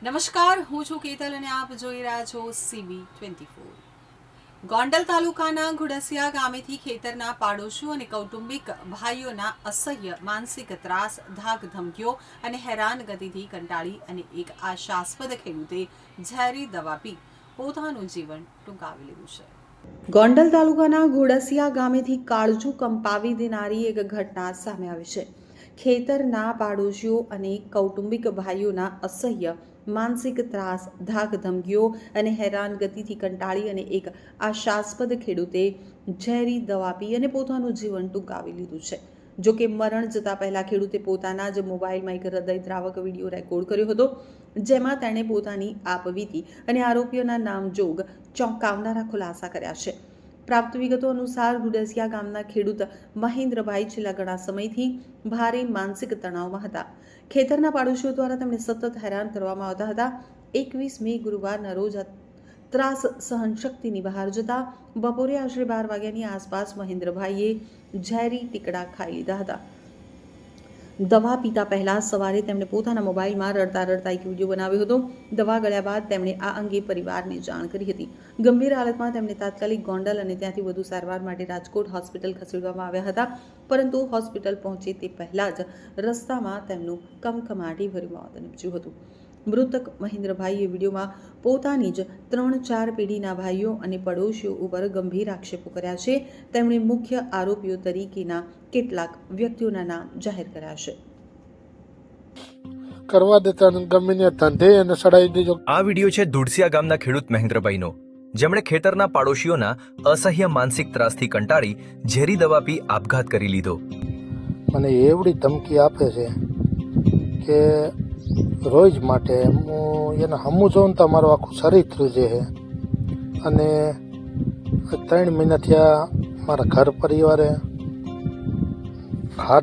નમસ્કાર, હું છું કેતલ અને આપ જોઈ રહ્યા છો CB24। ગોંડલ તાલુકાના ઘોડસિયા ગામેથી ખેતરના પાડોશીઓ અને કૌટુંબિક ભાઈઓના અસહ્ય માનસિક ત્રાસ, ધાક ધમકીઓ અને હેરાનગતિથી કંટાળી અને એક આશાસ્પદ ખેડૂતે ઝેરી દવા પી પોતાનું જીવન ટૂંકાવી લીધું છે। ગોંડલ તાલુકાના ઘોડસિયા ગામેથી કાળજું કંપાવી દેનારી એક ઘટના સામે આવી છે। ખેતરના પાડોશીઓ અને કૌટુંબિક ભાઈઓના અસહ્ય માનસિક ત્રાસ, ધાક ધમકીઓ અને હેરાનગતિથી કંટાળી અને એક આશાસ્પદ ખેડૂતે ઝેરી દવા પી અને પોતાનું જીવન ટૂંકાવી લીધું છે। જો કે મરણ જતા પહેલા ખેડૂતે પોતાના જ મોબાઈલમાં એક હૃદયદ્રાવક વિડીયો રેકોર્ડ કર્યો હતો, જેમાં તેણે પોતાની આપવીતી અને આરોપીઓના નામજોગ ચોંકાવનારા ખુલાસા કર્યા છે। પ્રાપ્ત વિગતો અનુસાર ઘોડસિયા ગામના ખેડૂત મહેન્દ્રભાઈ છેલ્લા ઘણા સમયથી ભારે માનસિક તણાવમાં હતા। ખેતરના પાડોશીઓ દ્વારા તેમને સતત હેરાન કરવામાં આવતા હતા। 21 મે ગુરુવારના રોજ ત્રાસ સહનશક્તિની બહાર જતા બપોરે આશરે 12 વાગ્યાની આસપાસ મહેન્દ્રભાઈએ ઝેરી ટીકડા ખાઈ લીધા હતા। દવા પીતા પહેલા સવારે તેમણે પોતાના મોબાઈલમાં રડતા રડતા એક વિડીયો બનાવ્યો હતો। દવા ગળ્યા બાદ તેમણે આ અંગે પરિવારને જાણ કરી હતી। ગંભીર હાલતમાં તેમને તાત્કાલિક ગોંડલ અને ત્યાંથી વધુ સારવાર માટે રાજકોટ હોસ્પિટલ ખસેડવામાં આવ્યા હતા, પરંતુ હોસ્પિટલ પહોંચે તે પહેલા જ રસ્તામાં તેમનું કમકમાટીભર્યું મોત નીપજ્યું હતું। મૃતક મહેન્દ્રભાઈએ વિડીયોમાં પોતાની જ 3-4 પેઢીના ભાઈઓ અને પડોશીઓ ઉપર ગંભીર આક્ષેપો કર્યા છે। તેમણે મુખ્ય આરોપીઓ તરીકેના કેટલાક વ્યક્તિઓના નામ જાહેર કર્યા છે। કરવા દેતા ગમે ધંધે અને સડાઈ દેજો। આ વિડીયો છે ધુડસિયા ગામના ખેડૂત મહેન્દ્રભાઈનો, જેમણે ખેતરના પાડોશીઓના અસહ્ય માનસિક ત્રાસથી કંટાળી ઝેરી દવા પી આપઘાત કરી લીધો। મને એવડી ધમકી આપે છે કે રોજ માટે હું એને હમું જોઉં તો મારું આખું શરીર ધ્રુજે છે। અને 3 મહિના થયા મારા ઘર પરિવારે હાથ